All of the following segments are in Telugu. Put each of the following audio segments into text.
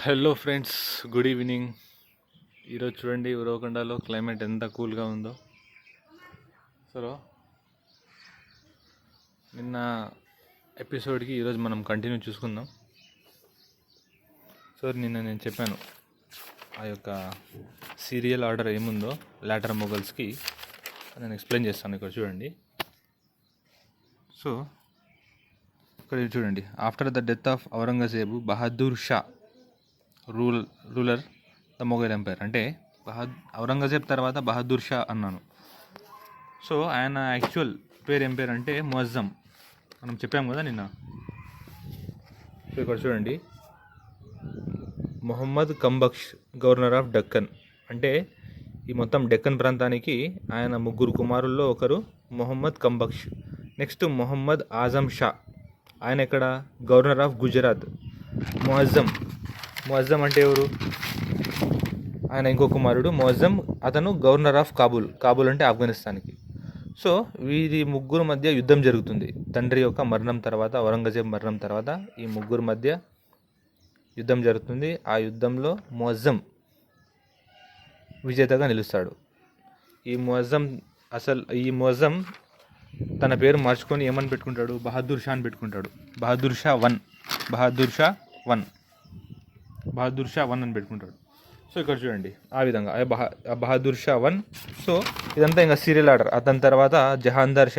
Hello friends, good evening. ఈరోజు చూడండి ఉరవకొండలో క్లైమేట్ ఎంత కూల్గా ఉందో. సో నిన్న ఎపిసోడ్కి ఈరోజు మనం కంటిన్యూ చూసుకుందాం. సో నిన్న నేను చెప్పాను ఆ యొక్క సీరియల్ ఆర్డర్ ఏముందో లాటర్ మొగల్స్కి నేను ఎక్స్ప్లెయిన్ చేస్తాను. ఇక్కడ చూడండి. సో ఇక్కడ చూడండి, after the death of Aurangzeb Bahadur Shah ruler the Mughal empire. అంటే ఔరంగజేబ్ తర్వాత బహదూర్ షా అన్నాను. సో ఆయన యాక్చువల్ పేరు ఏం పేరు అంటే ముఅజ్జమ్. మనం చెప్పాము కదా నిన్న. సో ఇక్కడ చూడండి, మొహమ్మద్ కంబక్ష్, గవర్నర్ ఆఫ్ డక్కన్. అంటే ఈ మొత్తం డెక్కన్ ప్రాంతానికి ఆయన ముగ్గురు కుమారుల్లో ఒకరు మొహమ్మద్ కంబక్ష్. నెక్స్ట్ మొహమ్మద్ ఆజం షా, ఆయన ఇక్కడ గవర్నర్ ఆఫ్ గుజరాత్. ముఅజ్జమ్ అంటే ఎవరు? ఆయన ఇంకో కుమారుడు ముఅజ్జమ్, అతను గవర్నర్ ఆఫ్ కాబూల్ అంటే ఆఫ్ఘనిస్తాన్కి. సో వీరి ముగ్గురు మధ్య యుద్ధం జరుగుతుంది. తండ్రి యొక్క మరణం తర్వాత, ఔరంగజేబ్ మరణం తర్వాత ఈ ముగ్గురు మధ్య యుద్ధం జరుగుతుంది. ఆ యుద్ధంలో ముఅజ్జమ్ విజేతగా నిలుస్తాడు. ఈ ముఅజ్జమ్ తన పేరు మార్చుకొని ఏమని పెట్టుకుంటాడు? బహదూర్ షా అని పెట్టుకుంటాడు. బహదూర్ షా వన్ అని పెట్టుకుంటాడు. సో ఇక్కడ చూడండి, ఆ విధంగా బహదూర్ షా 1. సో ఇదంతా ఇంకా సీరియల్ ఆర్డర్. అతని తర్వాత జహాందర్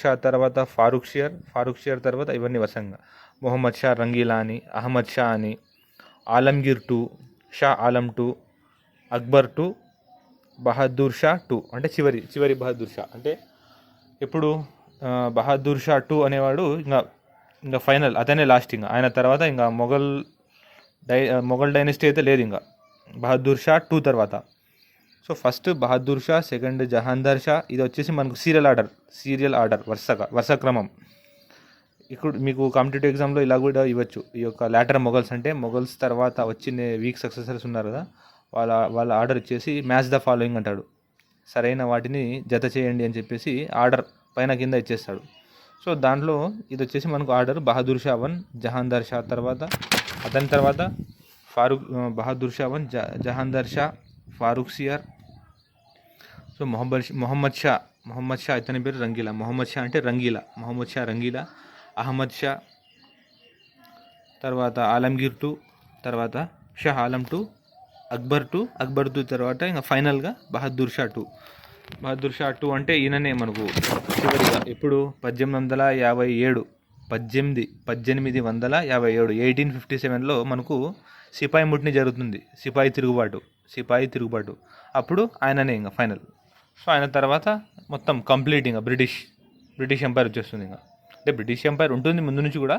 షా తర్వాత ఫారూక్ షియర్ తర్వాత ఇవన్నీ వరుసంగా మొహమ్మద్ షా రంగీలా అని, అహ్మద్ షా అని, ఆలంగీర్ 2, షా ఆలం 2, అక్బర్ 2, బహదూర్ షా 2. అంటే చివరి బహదూర్ షా. అంటే ఇప్పుడు బహదూర్ షా 2 అనేవాడు ఇంకా ఫైనల్, అతనే లాస్ట్. ఇంకా ఆయన తర్వాత ఇంకా మొఘల్ డైనస్టీ అయితే లేదు ఇంకా, బహదూర్ షా 2 తర్వాత. So first Bahadur Shah, second Jahandar Shah. ఇది వచ్చేసి మనకు సీరియల్ ఆర్డర్ వరుస క్రమం. ఇప్పుడు మీకు కాంపిటేటివ్ ఎగ్జామ్లో ఇలా కూడా ఇవ్వచ్చు. ఈ యొక్క లాటర్ మొఘల్స్ అంటే మొఘల్స్ తర్వాత వచ్చిన వీక్ సక్సెసర్స్ ఉన్నారు కదా, వాళ్ళ ఆర్డర్ ఇచ్చేసి మ్యాచ్ ద ఫాలోయింగ్ అంటాడు. సరైన వాటిని జత చేయండి అని చెప్పేసి ఆర్డర్ పైన కింద ఇచ్చేస్తాడు. సో దాంట్లో ఇది వచ్చేసి మనకు ఆర్డర్ బహదూర్ షా 1, జహాందర్ షా తర్వాత, అతని తర్వాత బహదూర్ షా 1, జహాందర్ షా, ఫారూక్ షియర్. సో మొహమ్మద్ షా ఇతని పేరు రంగీలా. మొహమ్మద్ షా అంటే రంగీలా. అహ్మద్ షా తర్వాత ఆలంగీర్ 2, తర్వాత షా ఆలం 2, అక్బర్ 2 తర్వాత ఇంకా ఫైనల్గా బహదూర్ షా 2. బహదూర్ షా 2 అంటే ఈయననే మనకు చివరిగా ఇప్పుడు 1857 1857లో మనకు సిపాయి ముట్ని జరుగుతుంది. సిపాయి తిరుగుబాటు. అప్పుడు ఆయననే ఇంకా ఫైనల్. సో ఆయన తర్వాత మొత్తం కంప్లీట్ ఇంకా బ్రిటిష్ ఎంపైర్ వచ్చేస్తుంది. ఇంకా అంటే బ్రిటిష్ ఎంపైర్ ఉంటుంది ముందు నుంచి కూడా.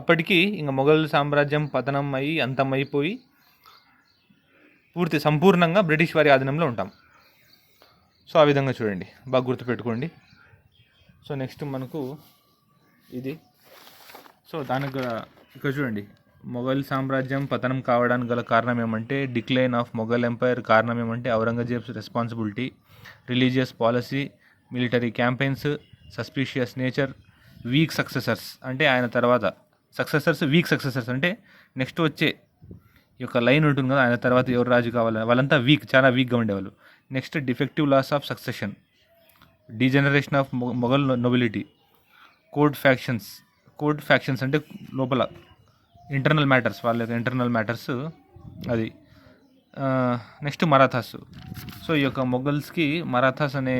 అప్పటికి ఇంకా మొఘల్ సామ్రాజ్యం పతనం అయ్యి అంతమైపోయి సంపూర్ణంగా బ్రిటిష్ వారి ఆధీనంలో ఉంటాం. సో ఆ విధంగా చూడండి, బాగా గుర్తుపెట్టుకోండి. సో నెక్స్ట్ మనకు ఇది. సో దానికి ఇక్కడ చూడండి, మొఘల్ సామ్రాజ్యం పతనం కావడానికి గల కారణం ఏమంటే డిక్లైన్ ఆఫ్ మొఘల్ ఎంపైర్. కారణం ఏమంటే Aurangzeb's responsibility, religious policy, military campaigns, suspicious nature, week successors. అంటే ఆయన తర్వాత వీక్ సక్సెసర్స్ అంటే నెక్స్ట్ వచ్చే ఈ యొక్క లైన్ ఉంటుంది కదా, ఆయన తర్వాత ఎవరు రాజు కావాలి, వాళ్ళంతా చాలా వీక్గా ఉండేవాళ్ళు. Next defective laws of succession, degeneration of Mughal nobility, court factions అంటే లోపల ఇంటర్నల్ మ్యాటర్స్, వాళ్ళ యొక్క ఇంటర్నల్ మ్యాటర్స్ అది. నెక్స్ట్ మరాఠాస్. సో ఈ యొక్క మొఘల్స్కి మరాఠాస్ అనే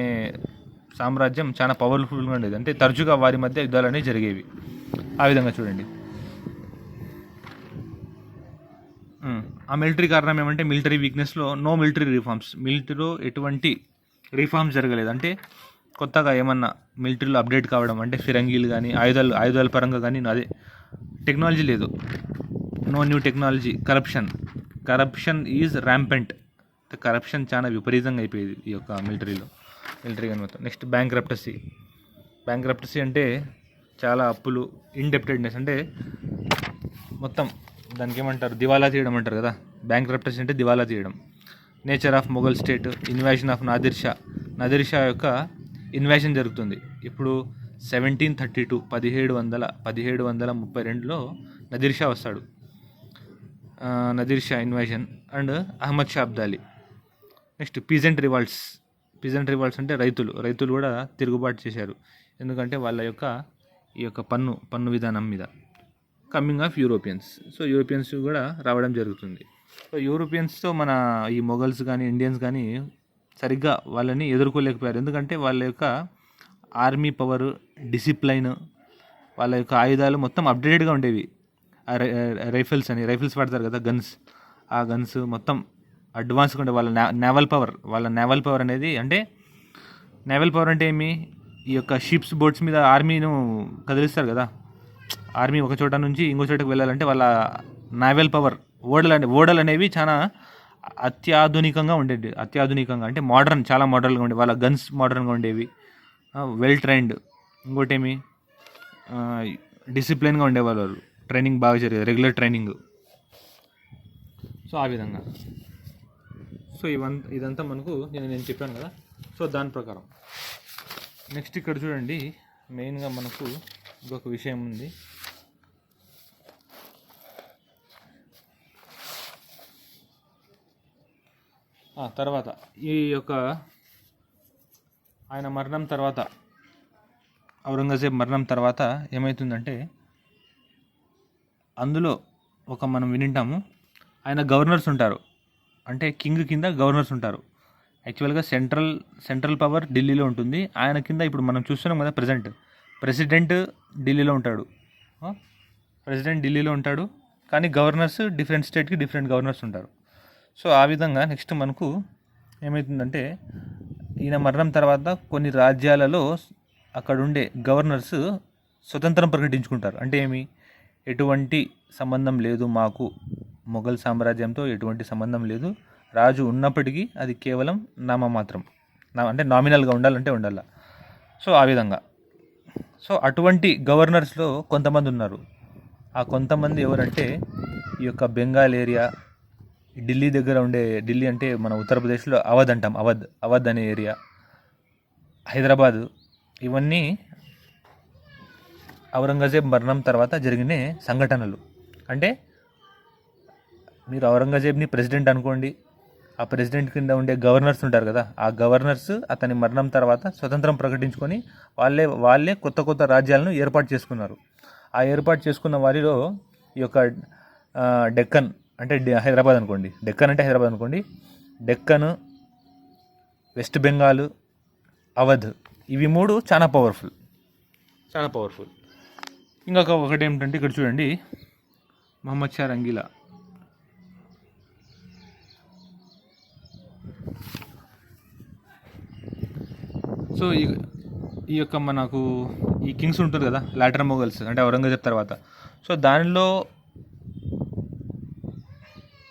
సామ్రాజ్యం చాలా పవర్ఫుల్గా ఉండేది. అంటే తరచుగా వారి మధ్య యుద్ధాలు అనేవి జరిగేవి. ఆ విధంగా చూడండి. ఆ మిలిటరీ కారణం ఏమంటే మిలిటరీ వీక్నెస్లో నో మిలిటరీ రిఫార్మ్స్. మిలిటరీలో ఎటువంటి రిఫార్మ్స్ జరగలేదు. అంటే కొత్తగా ఏమన్నా మిలిటరీలో అప్డేట్ కావడం అంటే ఫిరంగీలు కానీ ఆయుధాల పరంగా కానీ అదే టెక్నాలజీ లేదు. No new technology. Corruption is rampant. Corruption చాలా విపరీతంగా అయిపోయేది ఈ యొక్క మిలిటరీ కానీ మొత్తం. నెక్స్ట్ బ్యాంక్రప్టసీ అంటే చాలా అప్పులు, ఇండెప్టెడ్నెస్ అంటే మొత్తం దానికి ఏమంటారు, దివాలా తీయడం అంటారు కదా. బ్యాంక్రప్టసీ అంటే దివాలా తీయడం. Nature of Mughal state, invasion of Nadir Shah యొక్క ఇన్వాషన్ జరుగుతుంది. ఇప్పుడు 1732 1732లో నదీర్ షా వస్తాడు. Nadir Shah invasion and Ahmad Shah Abdali. Next peasant revolts అంటే రైతులు కూడా తిరుగుబాటు చేశారు. ఎందుకంటే వాళ్ళ యొక్క ఈ యొక్క పన్ను విధానం మీద. Coming of Europeans. So Europeans కూడా రావడం జరుగుతుంది. సో యూరోపియన్స్తో మన ఈ మొఘల్స్ కానీ ఇండియన్స్ కానీ సరిగ్గా వాళ్ళని ఎదుర్కోలేకపోయారు. ఎందుకంటే వాళ్ళ యొక్క ఆర్మీ పవర్, డిసిప్లైన్, వాళ్ళ యొక్క ఆయుధాలు మొత్తం అప్డేటెడ్గా ఉండేవి. రైఫిల్స్ వాడతారు కదా, ఆ గన్స్ మొత్తం అడ్వాన్స్గా ఉండే. వాళ్ళ నేవల్ పవర్ అనేది అంటే నేవల్ పవర్ అంటే ఏమి, ఈ యొక్క షిప్స్ బోట్స్ మీద ఆర్మీను కదిలిస్తారు కదా, ఆర్మీ ఒక చోట నుంచి ఇంకో చోటకి వెళ్ళాలంటే వాళ్ళ నేవల్ పవర్, ఓడలు అనేవి చాలా అత్యాధునికంగా అంటే చాలా మోడర్న్గా ఉండేవి. వాళ్ళ గన్స్ మోడర్న్గా ఉండేవి, వెల్ ట్రైన్డ్. ఇంకోటేమి డిసిప్లిన్గా ఉండేవాళ్ళు, వాళ్ళు ట్రైనింగ్ బాగా జరిగేది, రెగ్యులర్ ట్రైనింగ్. సో ఆ విధంగా. సో ఇదంతా మనకు నేను చెప్పాను కదా. సో దాని ప్రకారం నెక్స్ట్ ఇక్కడ చూడండి, మెయిన్గా మనకు ఇంకొక విషయం ఉంది. తర్వాత ఈ యొక్క ఆయన మరణం తర్వాత, ఔరంగజేబ్ మరణం తర్వాత ఏమవుతుందంటే, అందులో మనం వినింటాము, ఆయన గవర్నర్స్ ఉంటారు. అంటే కింగ్ కింద గవర్నర్స్ ఉంటారు. యాక్చువల్గా సెంట్రల్ పవర్ ఢిల్లీలో ఉంటుంది. ఆయన కింద ఇప్పుడు మనం చూస్తున్నాం కదా, ప్రెసిడెంట్ ఢిల్లీలో ఉంటాడు. కానీ గవర్నర్స్ డిఫరెంట్ స్టేట్కి డిఫరెంట్ గవర్నర్స్ ఉంటారు. సో ఆ విధంగా నెక్స్ట్ మనకు ఏమవుతుందంటే, ఈయన మరణం తర్వాత కొన్ని రాజ్యాలలో అక్కడ ఉండే గవర్నర్స్ స్వతంత్రం ప్రకటించుకుంటారు. అంటే ఏమి, ఎటువంటి సంబంధం లేదు మాకు మొఘల్ సామ్రాజ్యంతో, ఎటువంటి సంబంధం లేదు. రాజు ఉన్నప్పటికీ అది కేవలం నామమాత్రం, అంటే నామినల్గా ఉండాల. సో ఆ విధంగా. సో అటువంటి గవర్నర్స్లో కొంతమంది ఉన్నారు. ఆ కొంతమంది ఎవరంటే, ఈ యొక్క బెంగాల్ ఏరియా, ఢిల్లీ దగ్గర ఉండే, ఢిల్లీ అంటే మన ఉత్తరప్రదేశ్లో అవధ్ అంటాం, అవధ్ అనే ఏరియా, హైదరాబాదు, ఇవన్నీ ఔరంగజేబ్ మరణం తర్వాత జరిగిన సంఘటనలు. అంటే మీరు ఔరంగజేబ్ని ప్రెసిడెంట్ అనుకోండి, ఆ ప్రెసిడెంట్ కింద ఉండే గవర్నర్స్ ఉంటారు కదా, ఆ గవర్నర్స్ అతని మరణం తర్వాత స్వతంత్రం ప్రకటించుకొని వాళ్ళే కొత్త రాజ్యాలను ఏర్పాటు చేసుకున్నారు. ఆ ఏర్పాటు చేసుకున్న వారిలో ఈ యొక్క డెక్కన్ అంటే హైదరాబాద్ అనుకోండి, డెక్కన్, వెస్ట్ బెంగాల్, అవధ్, ఇవి 3 చాలా పవర్ఫుల్. ఒకటి ఏమిటంటే, ఇక్కడ చూడండి, మహమ్మద్ షా రంగీలా. సో ఈ యొక్క మనకు ఈ కింగ్స్ ఉంటారు కదా, లాటర్ మొఘల్స్ అంటే ఔరంగజేబ్ తర్వాత. సో దానిలో